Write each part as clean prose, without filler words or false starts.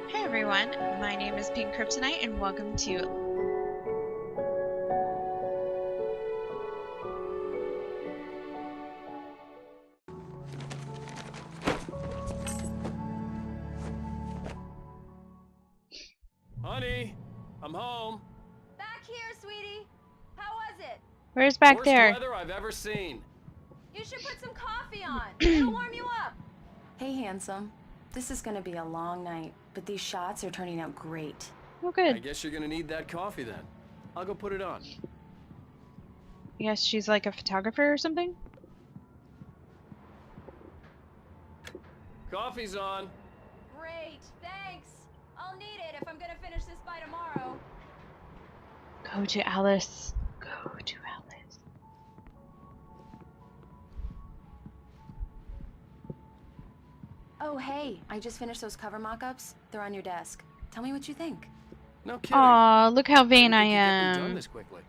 Hey everyone, my name is Pink Kryptonite and welcome to Honey, I'm home. Back here, sweetie. How was it? Where's back Worst there? weather I've ever seen. You should put some coffee on. It'll warm you up. Hey, handsome. This is gonna be a long night, but these shots are turning out great. Oh I good. guess you're gonna need that coffee then. I'll go put it on. Yes, she's like a photographer or something? Coffee's on. Great, thanks. I'll need it if I'm gonna finish this by tomorrow. Go to Alice. Go to Alice. Oh, hey, I just finished those cover mock-ups. They're on your desk. Tell me what you think. No kidding. Aw, look how vain I Didn't think you'd get them done am. this quickly.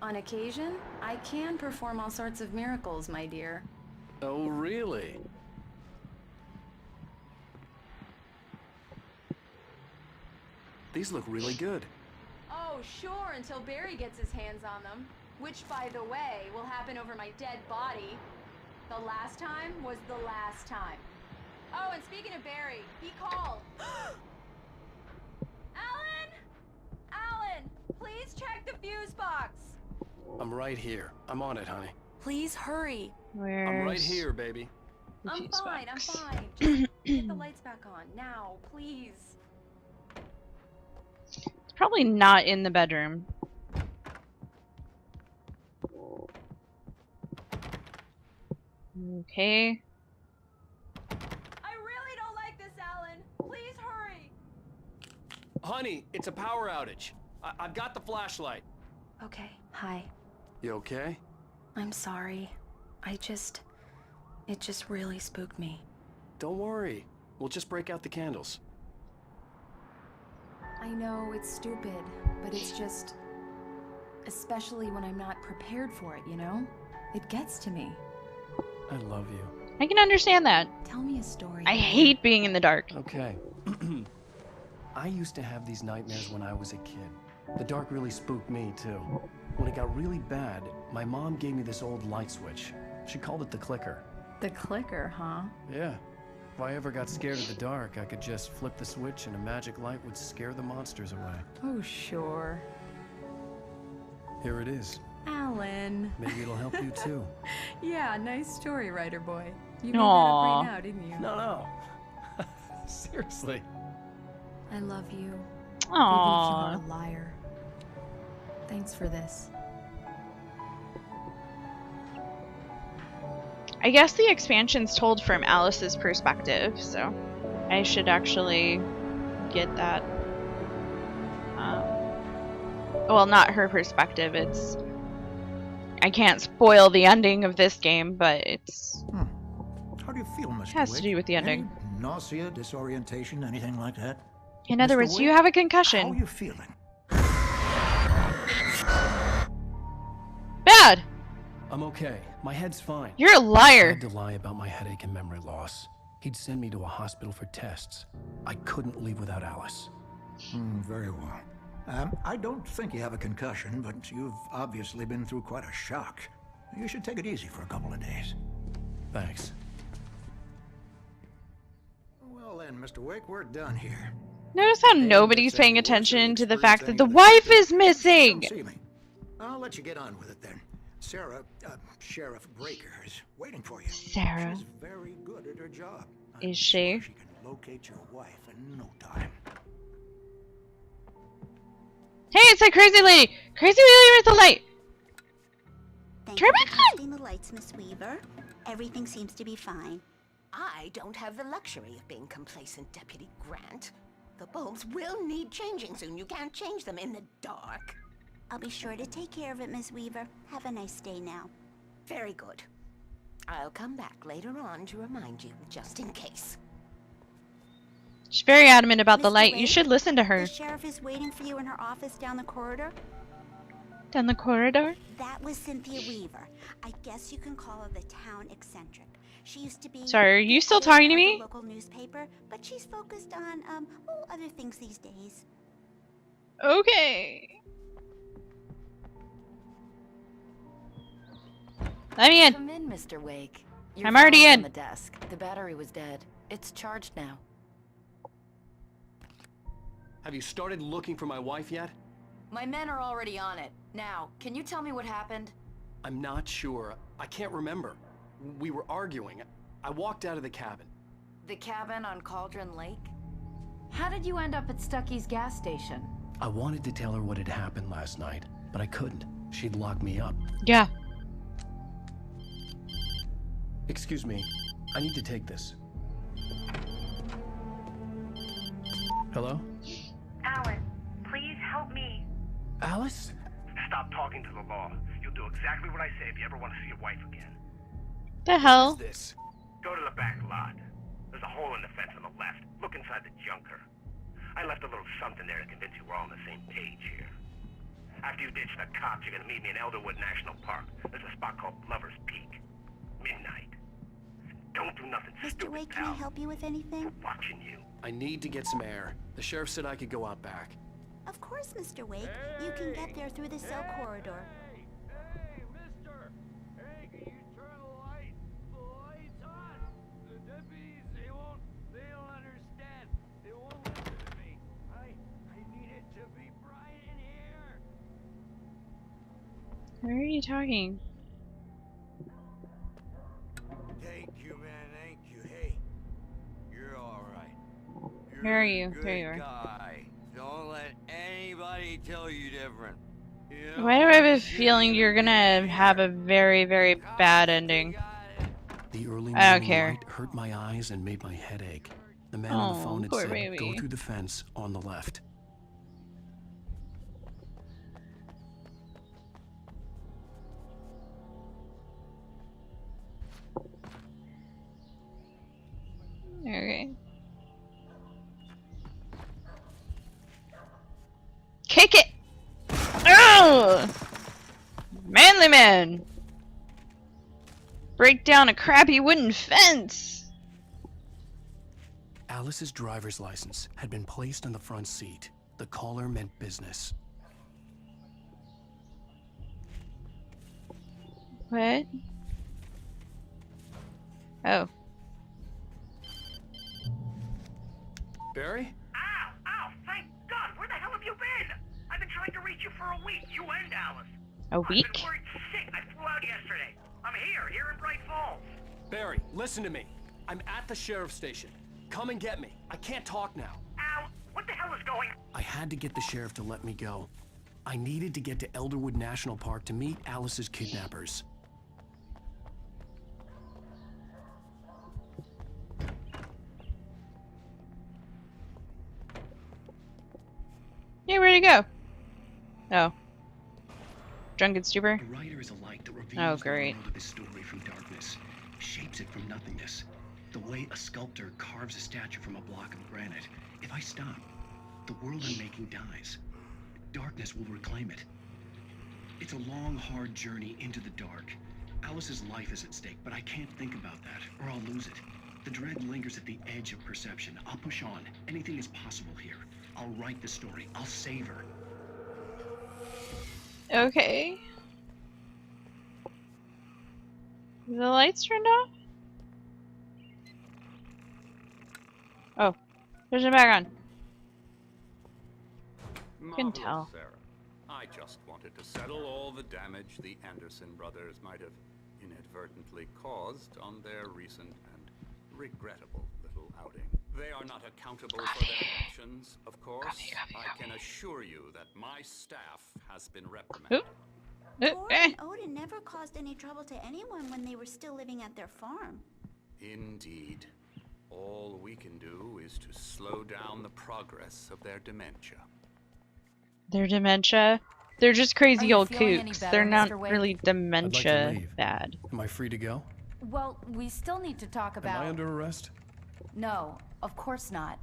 On occasion, I can perform all sorts of miracles, my dear. Oh, really? These look really good. Oh, sure, until Barry gets his hands on them. Which, by the way, will happen over my dead body. The last time was the last time. Oh, and speaking of Barry, he called. Alan! Alan, please check the fuse box. I'm right here. I'm on it, honey. Please hurry. Where's I'm right here, baby. the I'm fuse fine, box? I'm fine. Just get the lights back on, now, please. It's probably not in the bedroom. Okay. I really don't like this, Alan. Please hurry. Honey, it's a power outage. I've got the flashlight. Okay, hi. You okay? I'm sorry. It just really spooked me. Don't worry. We'll just break out the candles. I know it's stupid, but it's just... Especially when I'm not prepared for it, you know? It gets to me. I love you. I can understand that. Tell me a story. I hate being in the dark. Okay. I used to have these nightmares when I was a kid. The dark really spooked me, too. When it got really bad, my mom gave me this old light switch. She called it the clicker. The clicker, huh? Yeah. If I ever got scared of the dark, I could just flip the switch and a magic light would scare the monsters away. Oh, sure. Here it is. Alan. Maybe it'll help you, too. Yeah, nice story, writer boy. You made that Aww. up right now, didn't you? No. Seriously. I love you. Aww. Even if you're a liar. Thanks for this. I guess the expansion's told from Alice's perspective, so I should actually get that. Well, not her perspective. It's I can't spoil the ending of this game, but it's How do you feel, Mr. has to Wick? do with the ending. Any nausea, disorientation, anything like that? In other Mr. words, you Wick, have a How are concussion. you feeling? Bad. I'm okay. My head's fine. You're a I liar. had to lie about my headache and memory loss. He'd send me to a hospital for tests. I couldn't leave without Alice. Very well. I don't think you have a concussion, but you've obviously been through quite a shock. You should take it easy for a couple of days. Thanks. Well then, Mr. Wick, we're done here. Notice how Hey, nobody's that's any paying worse, attention or to the experience fact that any the of the wife things is missing. Come see me. I'll let you get on with it then. Sarah, Sheriff Breaker, is waiting for you. Sarah. She's very good at her job. Is she? I'm sure she can locate your wife in no time. Hey, it's that crazy lady! Crazy lady with the light! Thank Turn you back for on! testing the lights, Miss Weaver. Everything seems to be fine. I don't have the luxury of being complacent, Deputy Grant. The bulbs will need changing soon. You can't change them in the dark. I'll be sure to take care of it, Miss Weaver. Have a nice day now. Very good. I'll come back later on to remind you, just in case. She's very adamant about the Mr. light. You Wade, should listen to her. The sheriff is waiting for you in her office down the corridor. Down the corridor? That was Cynthia Weaver. I guess you can call her the town eccentric. She used to be. Sorry, are you still editor talking to of the me? local newspaper, but she's focused on other things these days. Okay. Let me in. Come in, Mr. Wake. Your I'm already phone's in. on the desk. The battery was dead. It's charged now. Have you started looking for my wife yet? My men are already on it. Now, can you tell me what happened? I'm not sure. I can't remember. We were arguing. I walked out of the cabin. The cabin on Cauldron Lake? How did you end up at Stucky's gas station? I wanted to tell her what had happened last night, but I couldn't. She'd lock me up. Yeah. Excuse me. I need to take this. Hello? Alan, please help me. Alice? Stop talking to the law. You'll do exactly what I say if you ever want to see your wife again. The hell? What's this? Go to the back lot. There's a hole in the fence on the left. Look inside the junker. I left a little something there to convince you we're all on the same page here. After you ditch the cops, you're gonna meet me in Elderwood National Park. There's a spot called Lover's Peak. Midnight. Don't do nothing Mr. stupid, Wake, can I pal. help you with anything? We're watching you. I need to get some air. The sheriff said I could go out back. Of course, Mr. Wake. You can get there through the cell corridor. Hey, mister! Hey, can you turn the lights on? The deputies, they'll understand. They won't listen to me. I need it to be bright in here. Where are you talking? Thank you, man, thank you. Hey, you're alright. Where are you? There you are. Guy. Don't let anybody tell you different. You know, Why do I have a feeling you're gonna have a very, very bad ending? The early I don't morning care. light hurt my eyes and made my head ache. The man on the Oh, phone had poor said, baby. go through the fence on the left. Okay. Kick it! Oh! Manly man! Break down a crappy wooden fence! Alice's driver's license had been placed on the front seat. The caller meant business. What? Oh. Barry? Ow! Ow! Thank God! Where the hell have you been? I've been trying to reach you for a week. You and Alice. A week? I've been worried sick. I flew out yesterday. I'm here in Bright Falls. Barry, listen to me. I'm at the sheriff's station. Come and get me. I can't talk now. Al, what the hell is going on? I had to get the sheriff to let me go. I needed to get to Elderwood National Park to meet Alice's kidnappers. Hey, where'd he go? Oh. Drunken stupor? A writer is a light that Oh, reveals the great. world of his story from darkness, shapes it from nothingness. The way a sculptor carves a statue from a block of granite. If I stop, the world I'm making dies. Darkness will reclaim it. It's a long, hard journey into the dark. Alice's life is at stake, but I can't think about that, or I'll lose it. The dread lingers at the edge of perception. I'll push on. Anything is possible here. I'll write the story. I'll save her. Okay. The lights turned off? Oh. There's it back on. Can Marvelous, tell. Sarah. I just wanted to settle all the damage the Anderson brothers might have inadvertently caused on their recent and regrettable little outing. They are not accountable for their actions, of course. I can assure you that my staff has been reprimanded. Cor and Odin never caused any trouble to anyone when they were still living at their farm. Indeed. All we can do is to slow down the progress of their dementia. Their dementia? They're just crazy you old feeling any kooks. better, They're not Mr. Wake? really dementia leave. bad. Am I free to go? Well, we still need to talk about... Am I under arrest? No, of course not.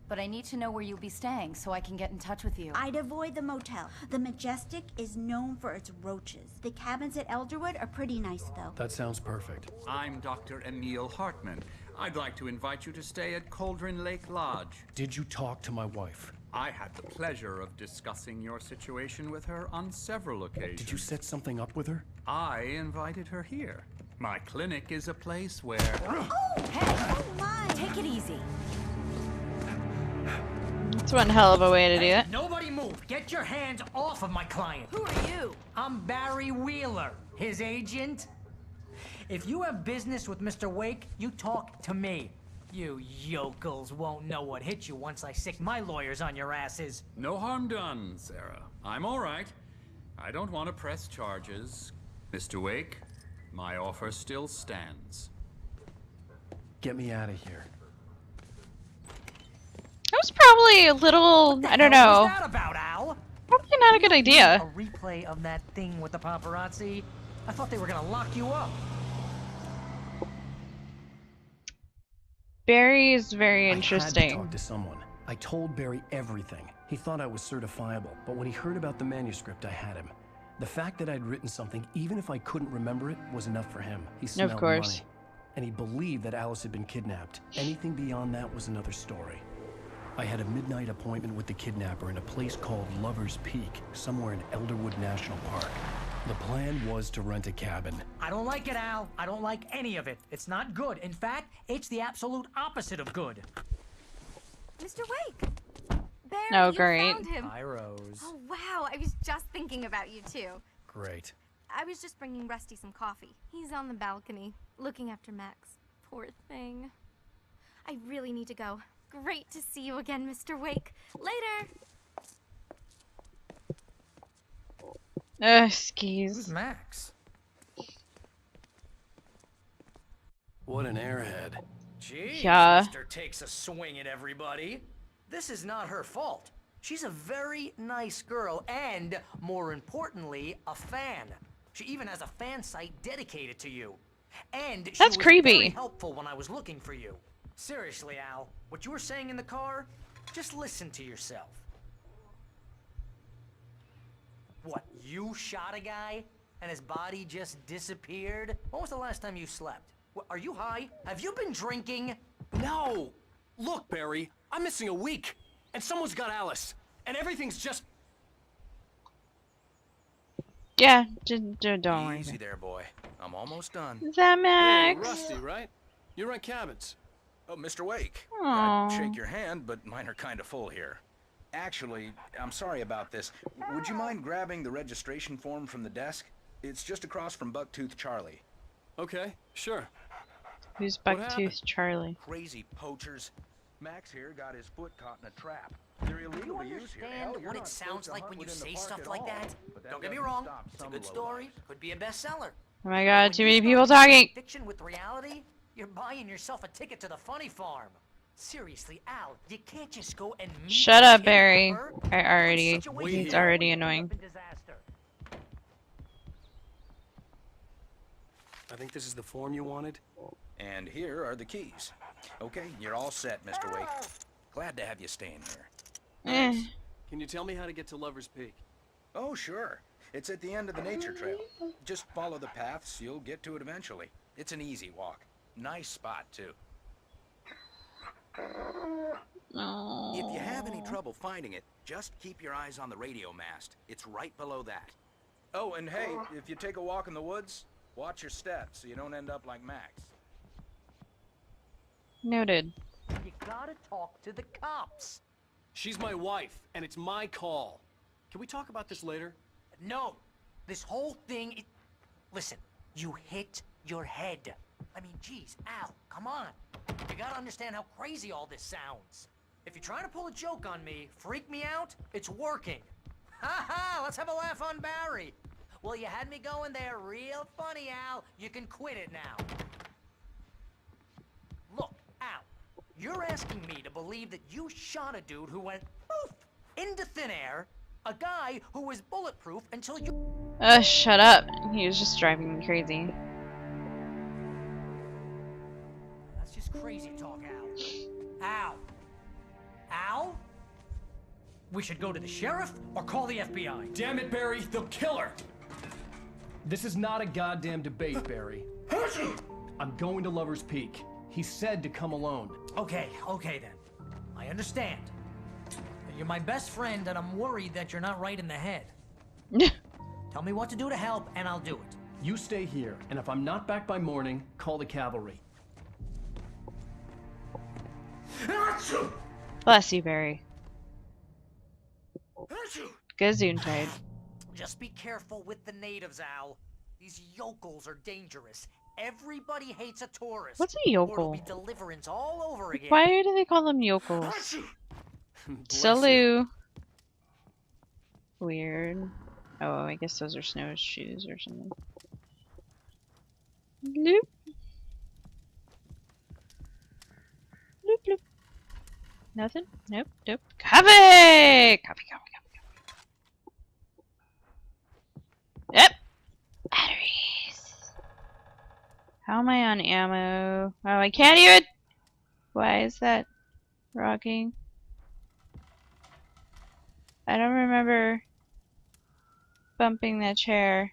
but I need to know where you'll be staying so I can get in touch with you. I'd avoid the motel. The Majestic is known for its roaches. The cabins at Elderwood are pretty nice, though. That sounds perfect. I'm Dr. Emil Hartman. I'd like to invite you to stay at Cauldron Lake Lodge. Did you talk to my wife? I had the pleasure of discussing your situation with her on several occasions. Did you set something up with her? I invited her here. My clinic is a place where... Oh, hey! Oh my! Take it easy. That's one hell of a way to do it. Nobody move! Get your hands off of my client! Who are you? I'm Barry Wheeler, his agent. If you have business with Mr. Wake, you talk to me. You yokels won't know what hit you once I sick my lawyers on your asses. No harm done, Sarah. I'm all right. I don't want to press charges. Mr. Wake, my offer still stands. Get me out of here. That was probably a little, I don't know. What was that about, Al? Probably not a good idea. A replay of that thing with the paparazzi? I thought they were gonna lock you up. Barry is very I had interesting. to talk to someone. I told Barry everything. He thought I was certifiable, but when he heard about the manuscript, I had him. The fact that I'd written something, even if I couldn't remember it, was enough for him. He smelled Of course. money. And he believed that Alice had been kidnapped. Anything beyond that was another story. I had a midnight appointment with the kidnapper in a place called Lover's Peak, somewhere in Elderwood National Park. The plan was to rent a cabin. I don't like it, Al. I don't like any of it. It's not good. In fact, it's the absolute opposite of good. Mr. Wake! Barry, Oh, you great. found him. Hi, Rose. Oh, wow. I was just thinking about you, too. Great. I was just bringing Rusty some coffee. He's on the balcony, looking after Max. Poor thing. I really need to go. Great to see you again, Mr. Wake. Later! Skis. Who's Max? What an airhead. Gee, Yeah. Sister takes a swing at everybody. This is not her fault. She's a very nice girl and, more importantly, a fan. She even has a fan site dedicated to you. And she That's was creepy. very helpful when I was looking for you. Seriously, Al, what you were saying in the car, just listen to yourself. What, you shot a guy and his body just disappeared? When was the last time you slept? What, are you high? Have you been drinking? No! Look, Barry, I'm missing a week, and someone's got Alice, and everything's just... Yeah, don't worry. Easy there, boy. I'm almost done. Is that Max? Hey, Rusty, right? You rent cabins. Oh, Mr. Wake. Aw. I'd shake your hand, but mine are kind of full here. Actually, I'm sorry about this. Would you mind grabbing the registration form from the desk? It's just across from Bucktooth Charlie. Okay, sure. Who's What Bucktooth happened? Charlie? Crazy poachers. Max here got his foot caught in a trap. They're illegal to use here. Hell, Understand you're what not it supposed sounds to like hunt when you within the say park stuff at like all. that? But that Don't get me doesn't wrong, stop it's a some good lowlifes. story, could be a bestseller. Oh my god, When too you many start people mixing talking. Fiction with reality, you're buying yourself a ticket to the funny farm. Seriously, Al, you can't just go and meet Shut a up, Barry. kidnapper. He's already annoying. Disaster. I think this is the form you wanted. And here are the keys. Okay, you're all set, Mr. Wake. Glad to have you staying here. Eh. Can you tell me how to get to Lover's Peak? Oh, sure. It's at the end of the nature trail. Just follow the paths, you'll get to it eventually. It's an easy walk. Nice spot, too. If you have any trouble finding it, just keep your eyes on the radio mast. It's right below that. Oh, and hey, if you take a walk in the woods, watch your steps so you don't end up like Max. Noted. You gotta talk to the cops. She's my wife, and it's my call. Can we talk about this later? No, this whole thing. Listen, you hit your head. I mean, geez, Al, come on. You gotta understand how crazy all this sounds. If you're trying to pull a joke on me, freak me out, it's working. Ha ha, let's have a laugh on Barry. Well, you had me going there real funny, Al. You can quit it now. Look, Al, you're asking me to believe that you shot a dude who went poof into thin air, a guy who was bulletproof until you... Shut up. He was just driving me crazy. That's just crazy talk, Al. Al. We should go to the sheriff or call the FBI. Damn it, Barry, they'll kill her! This is not a goddamn debate, Barry. I'm going to Lover's Peak. He said to come alone. Okay then. I understand. You're my best friend, and I'm worried that you're not right in the head. Tell me what to do to help, and I'll do it. You stay here, and if I'm not back by morning, call the cavalry. Bless you, Barry. Gesundheit. Just be careful with the natives, Al. These yokels are dangerous. Everybody hates a tourist. What's a yokel? Or it'll be deliverance all over again. Why do they call them yokels? Salut. Weird. Oh, I guess those are snowshoes or something. Bloop. Bloop, bloop. Nothing? Nope, nope. Coffee! Coffee. Yep. Batteries. How am I on ammo? Oh, I can't even. Why is that rocking? I don't remember bumping that chair.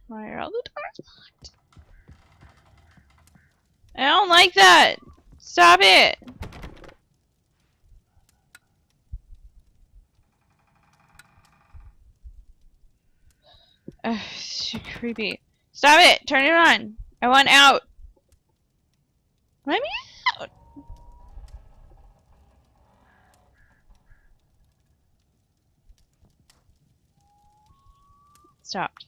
Why are all the doors locked? I don't like that! Stop it! Ugh, it's too creepy. Stop it! Turn it on! I want out! Let me out! Stopped.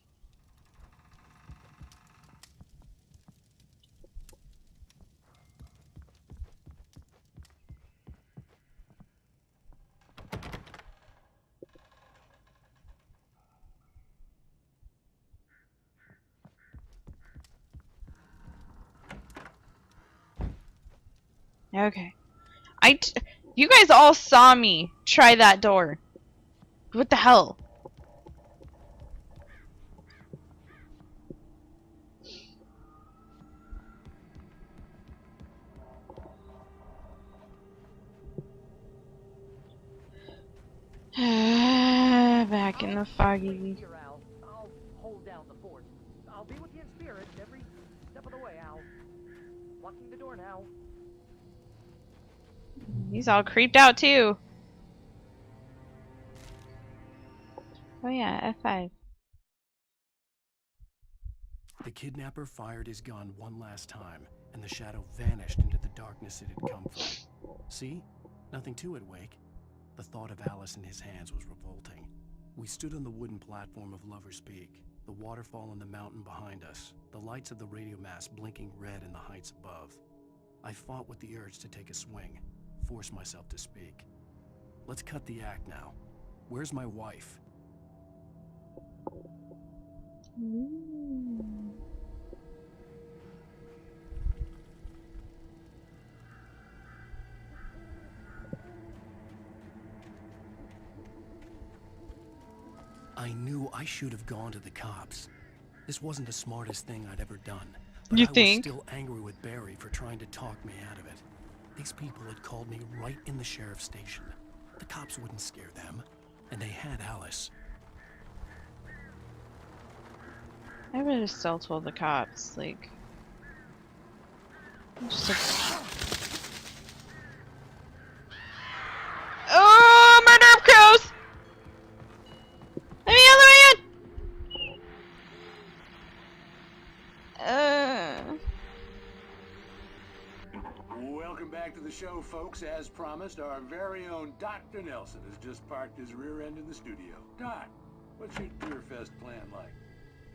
Okay. You guys all saw me try that door. What the hell? Back in the foggy. I'll hold down the fort. I'll be with you in spirit every step of the way, Al. Locking the door now. He's all creeped out too. Oh yeah, F5. The kidnapper fired his gun one last time, and the shadow vanished into the darkness it had come from. See? Nothing to it, Wake. The thought of Alice in his hands was revolting. We stood on the wooden platform of Lover's Peak, the waterfall on the mountain behind us, the lights of the radio mast blinking red in the heights above. I fought with the urge to take a swing, force myself to speak. Let's cut the act now. Where's my wife? I knew I should have gone to the cops. This wasn't the smartest thing I'd ever done. But You I think? was still angry with Barry for trying to talk me out of it. These people had called me right in the sheriff's station. The cops wouldn't scare them. And they had Alice. I would have still told the cops, like... Oh, murder of crows! Let me out of Welcome back to the show, folks. As promised, our very own Dr. Nelson has just parked his rear end in the studio. Doc, what's your Deerfest plan like?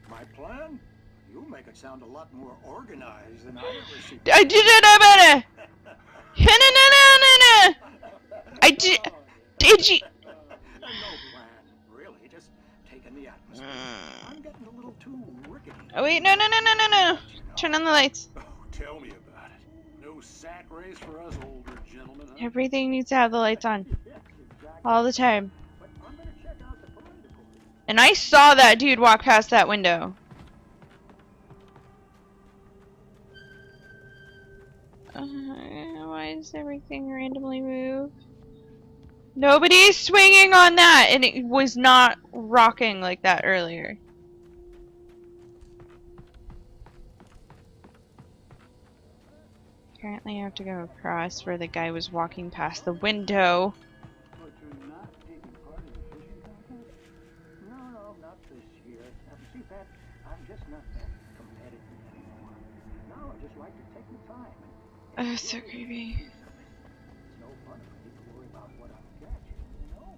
My plan? You make it sound a lot more organized than I ever see. I did it about it! I did. Did you? No plan, really. Just taking the atmosphere. I'm getting a little too rickety. Oh wait, no. Turn on the lights. Oh, tell me about it. No sack race for us older gentlemen, huh? Everything needs to have the lights on. All the time. And I saw that dude walk past that window. Why does everything randomly move? Nobody's swinging on that, and it was not rocking like that earlier. Apparently I have to go across where the guy was walking past the window. But you're not taking part in the fishing contest? No, not this year. See, Pat, I'm just not that competitive anymore. No, I just like to take the time and Oh, so creepy. It's no fun if I need to worry about what I'm catching, you know?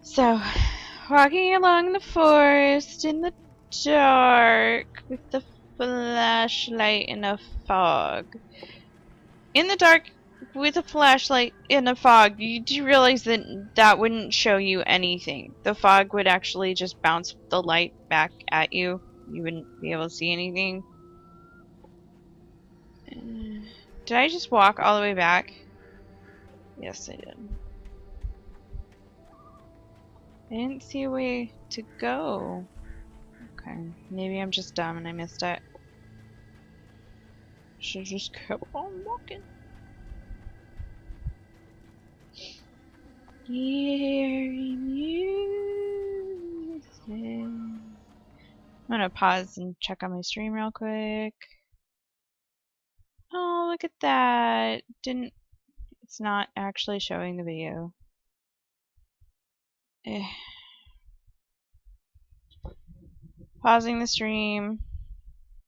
So, walking along the forest in the dark with the flashlight in a fog. In the dark with a flashlight in a fog, you do realize that that wouldn't show you anything. The fog would actually just bounce the light back at you. You wouldn't be able to see anything. Did I just walk all the way back? Yes, I did. I didn't see a way to go. Okay, maybe I'm just dumb and I missed it. Should just kept on walking. Eerie music. I'm gonna pause and check on my stream real quick. Oh, look at that. It's not actually showing the video. Pausing the stream.